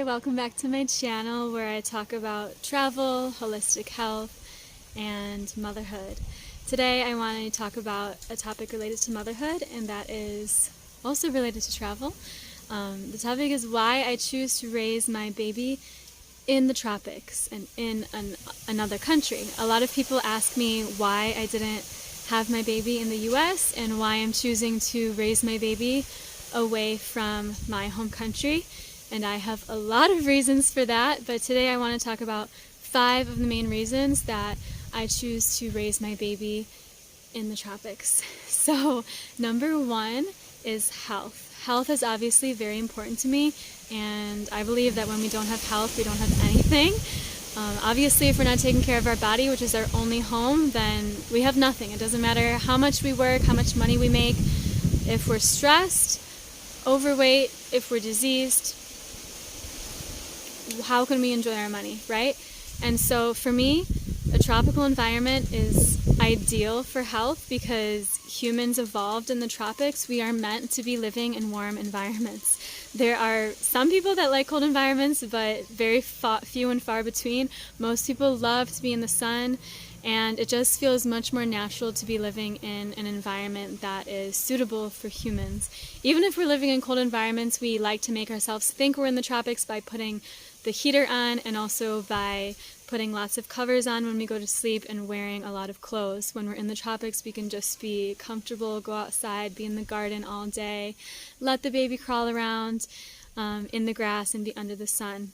welcome back to my channel where I talk about travel, holistic health, and motherhood. Today I want to talk about a topic related to motherhood, and that is also related to travel. The topic is why I choose to raise my baby in the tropics and in another country. A lot of people ask me why I didn't have my baby in the US and why I'm choosing to raise my baby away from my home country. And I have a lot of reasons for that, but today I want to talk about 5 of the main reasons that I choose to raise my baby in the tropics. So, number 1 is health. Health is obviously very important to me, and I believe that when we don't have health, we don't have anything. Obviously, if we're not taking care of our body, which is our only home, then we have nothing. It doesn't matter how much we work, how much money we make. If we're stressed, overweight, if we're diseased, how can we enjoy our money, right? And so for me, a tropical environment is ideal for health because humans evolved in the tropics. We are meant to be living in warm environments. There are some people that like cold environments, but very few and far between. Most people love to be in the sun, and it just feels much more natural to be living in an environment that is suitable for humans. Even if we're living in cold environments, we like to make ourselves think we're in the tropics by putting the heater on and also by putting lots of covers on when we go to sleep and wearing a lot of clothes. When we're in the tropics, we can just be comfortable, go outside, be in the garden all day, let the baby crawl around in the grass and be under the sun.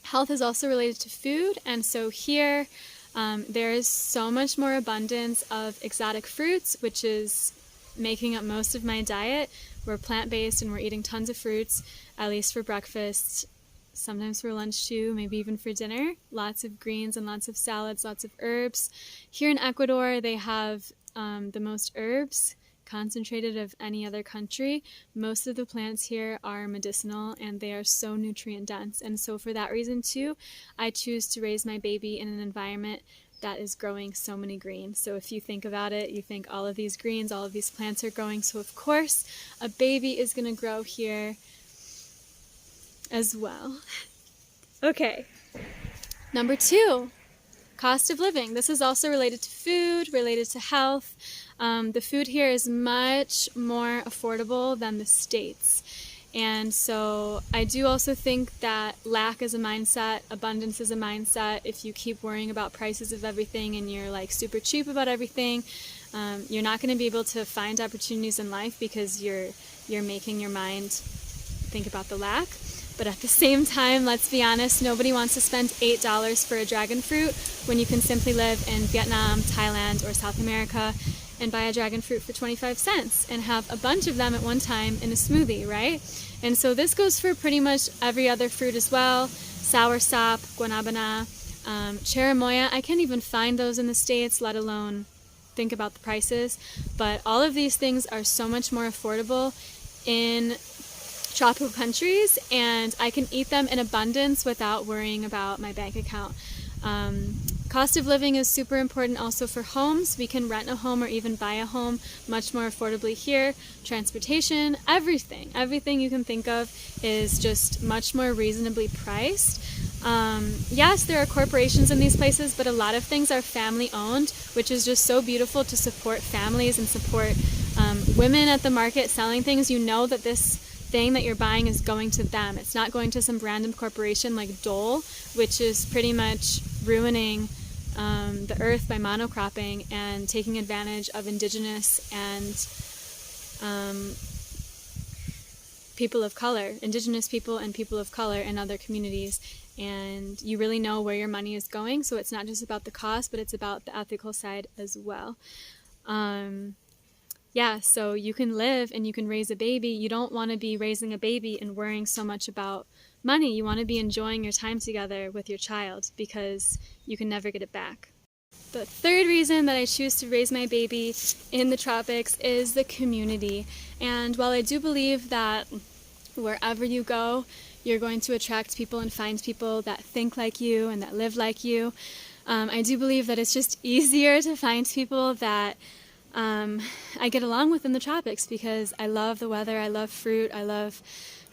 Health is also related to food, and so here there is so much more abundance of exotic fruits, which is making up most of my diet. We're plant-based and we're eating tons of fruits, at least for breakfast, sometimes for lunch too, maybe even for dinner. Lots of greens and lots of salads, lots of herbs. Here in Ecuador, they have the most herbs concentrated of any other country. Most of the plants here are medicinal and they are so nutrient dense. And so for that reason too, I choose to raise my baby in an environment that is growing so many greens. So if you think about it, you think all of these greens, all of these plants are growing. So of course, a baby is going to grow here as well. Okay, number 2, cost of living. This is also related to food, related to health. The food here is much more affordable than the States. And so I do also think that lack is a mindset, abundance is a mindset. If you keep worrying about prices of everything and you're like super cheap about everything, you're not going to be able to find opportunities in life because you're making your mind think about the lack. But at the same time, let's be honest, nobody wants to spend $8 for a dragon fruit when you can simply live in Vietnam, Thailand, or South America and buy a dragon fruit for 25 cents and have a bunch of them at one time in a smoothie, right? And so this goes for pretty much every other fruit as well. Soursop, guanabana, cherimoya. I can't even find those in the States, let alone think about the prices. But all of these things are so much more affordable in tropical countries, and I can eat them in abundance without worrying about my bank account. Cost of living is super important also for homes. We can rent a home or even buy a home much more affordably here. Transportation, everything you can think of is just much more reasonably priced. Yes, there are corporations in these places, but a lot of things are family owned, which is just so beautiful to support families and support women at the market selling things. You know that this thing that you're buying is going to them. It's not going to some random corporation like Dole, which is pretty much ruining the earth by monocropping and taking advantage of indigenous and people of color, indigenous people and people of color in other communities. And you really know where your money is going, so it's not just about the cost, but it's about the ethical side as well. Yeah, so you can live and you can raise a baby. You don't want to be raising a baby and worrying so much about money. You want to be enjoying your time together with your child because you can never get it back. The 3rd reason that I choose to raise my baby in the tropics is the community. And while I do believe that wherever you go, you're going to attract people and find people that think like you and that live like you, I do believe that it's just easier to find people that I get along with in the tropics because I love the weather, I love fruit, I love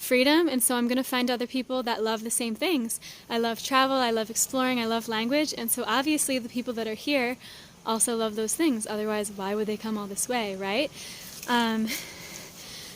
freedom, and so I'm going to find other people that love the same things. I love travel, I love exploring, I love language, and so obviously the people that are here also love those things. Otherwise, why would they come all this way, right?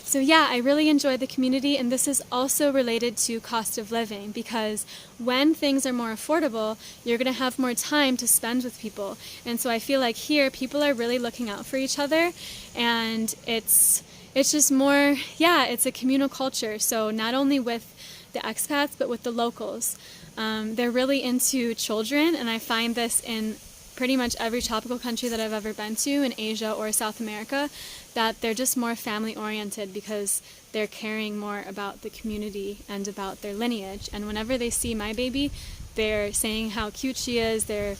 So yeah, I really enjoy the community, and this is also related to cost of living, because when things are more affordable, you're going to have more time to spend with people. And so I feel like here, people are really looking out for each other, and it's just more, yeah, it's a communal culture. So not only with the expats, but with the locals. They're really into children, and I find this in pretty much every tropical country that I've ever been to in Asia or South America, that they're just more family oriented because they're caring more about the community and about their lineage. And whenever they see my baby, they're saying how cute she is, they're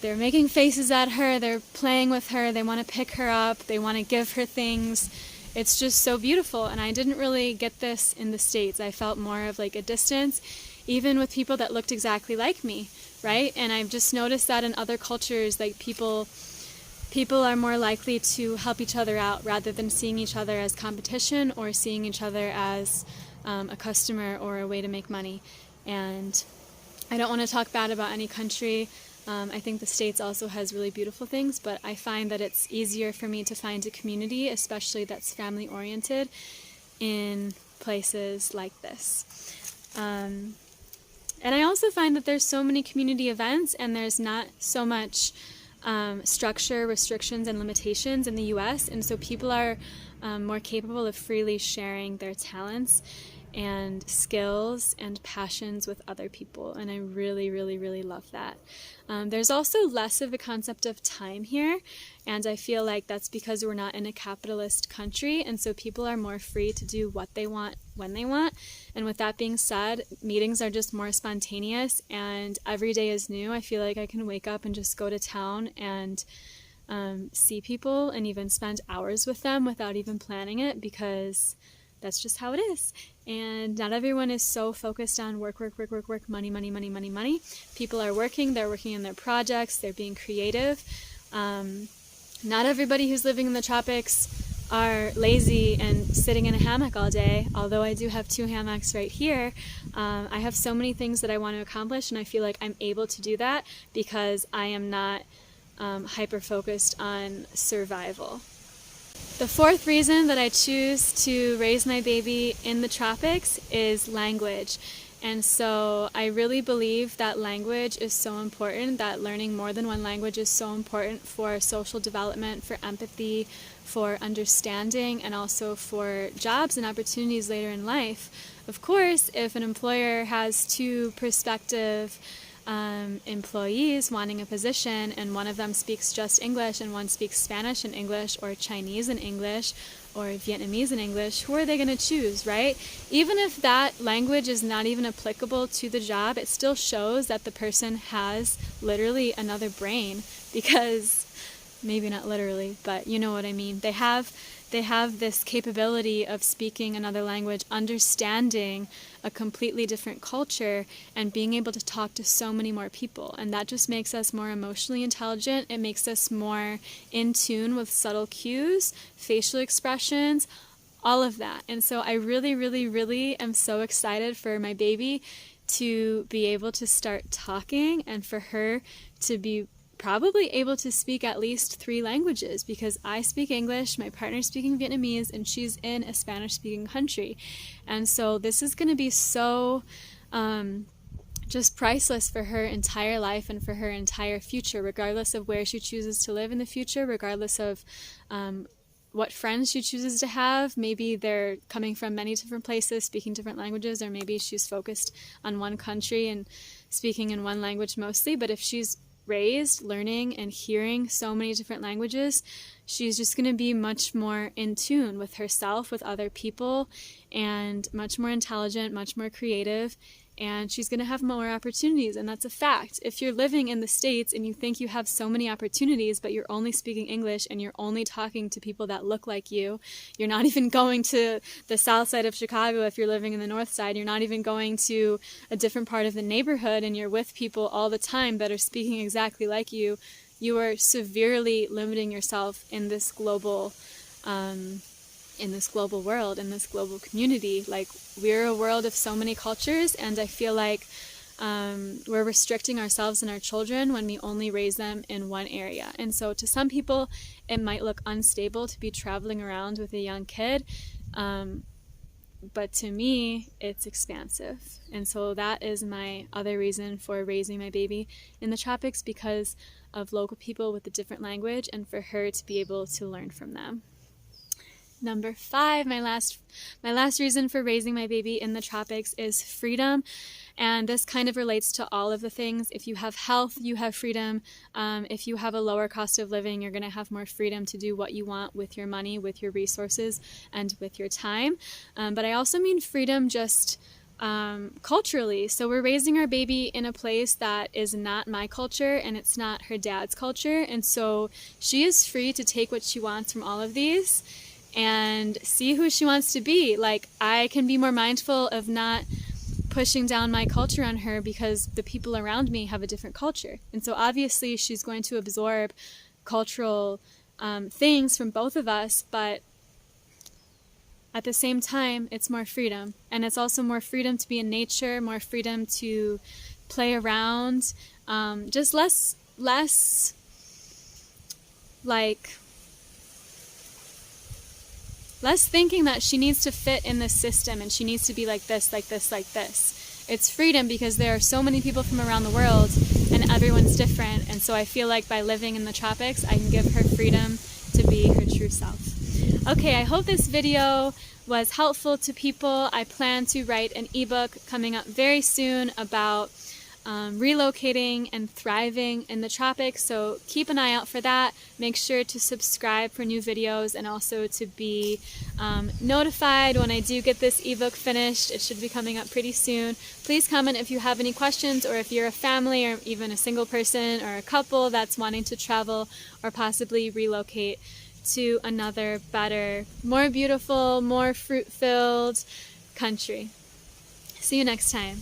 making faces at her, they're playing with her, they want to pick her up, they want to give her things. It's just so beautiful, and I didn't really get this in the States. I felt more of like a distance, even with people that looked exactly like me, right? And I've just noticed that in other cultures, like people are more likely to help each other out rather than seeing each other as competition or seeing each other as a customer or a way to make money. And I don't want to talk bad about any country. I think the States also has really beautiful things, but I find that it's easier for me to find a community, especially that's family oriented, in places like this. And I also find that there's so many community events, and there's not so much structure, restrictions, and limitations in the U.S., and so people are more capable of freely sharing their talents and skills and passions with other people, and I really, really, really love that. There's also less of a concept of time here, and I feel like that's because we're not in a capitalist country, and so people are more free to do what they want when they want. And with that being said, meetings are just more spontaneous, and every day is new. I feel like I can wake up and just go to town and see people and even spend hours with them without even planning it, because that's just how it is. And not everyone is so focused on work, money, money, money, money, money. People are working, they're working on their projects, they're being creative. Not everybody who's living in the tropics are lazy and sitting in a hammock all day, although I do have 2 hammocks right here. I have so many things that I want to accomplish, and I feel like I'm able to do that because I am not hyper-focused on survival. The 4th reason that I choose to raise my baby in the tropics is language. And so I really believe that language is so important, that learning more than one language is so important for social development, for empathy, for understanding, and also for jobs and opportunities later in life. Of course, if an employer has 2 prospective employees wanting a position, and one of them speaks just English and one speaks Spanish and English, or Chinese and English, or Vietnamese and English, who are they going to choose, right? Even if that language is not even applicable to the job, it still shows that the person has literally another brain, because maybe not literally, but you know what I mean. They have this capability of speaking another language, understanding a completely different culture, and being able to talk to so many more people. And that just makes us more emotionally intelligent. It makes us more in tune with subtle cues, facial expressions, all of that. And so I really, really, really am so excited for my baby to be able to start talking, and for her to be probably able to speak at least 3 languages, because I speak English, my partner's speaking Vietnamese, and she's in a Spanish-speaking country. And so this is going to be so just priceless for her entire life and for her entire future, regardless of where she chooses to live in the future, regardless of what friends she chooses to have. Maybe they're coming from many different places, speaking different languages, or maybe she's focused on one country and speaking in one language mostly. But if she's raised learning and hearing so many different languages, she's just going to be much more in tune with herself, with other people, and much more intelligent, much more creative, and she's going to have more opportunities. And that's a fact. If you're living in the States and you think you have so many opportunities, but you're only speaking English and you're only talking to people that look like you're not even going to the south side of Chicago. If you're living in the north side, you're not even going to a different part of the neighborhood, and you're with people all the time that are speaking exactly like you, you are severely limiting yourself in this global in this global world, in this global community. Like, we're a world of so many cultures, and I feel like we're restricting ourselves and our children when we only raise them in one area. And so to some people, it might look unstable to be traveling around with a young kid, but to me, it's expansive. And so that is my other reason for raising my baby in the tropics, because of local people with a different language, and for her to be able to learn from them. Number 5, my last reason for raising my baby in the tropics is freedom. And this kind of relates to all of the things. If you have health, you have freedom. If you have a lower cost of living, you're going to have more freedom to do what you want with your money, with your resources, and with your time. But I also mean freedom just culturally. So we're raising our baby in a place that is not my culture, and it's not her dad's culture. And so she is free to take what she wants from all of these and see who she wants to be. Like, I can be more mindful of not pushing down my culture on her because the people around me have a different culture. And so obviously she's going to absorb cultural things from both of us, but at the same time, it's more freedom. And it's also more freedom to be in nature, more freedom to play around, just less thinking that she needs to fit in this system and she needs to be like this, like this, like this. It's freedom because there are so many people from around the world and everyone's different. And so I feel like by living in the tropics, I can give her freedom to be her true self. Okay, I hope this video was helpful to people. I plan to write an ebook coming up very soon about relocating and thriving in the tropics, so keep an eye out for that. Make sure to subscribe for new videos and also to be notified when I do get this ebook finished. It should be coming up pretty soon. Please comment if you have any questions, or if you're a family or even a single person or a couple that's wanting to travel or possibly relocate to another, better, more beautiful, more fruit-filled country. See you next time.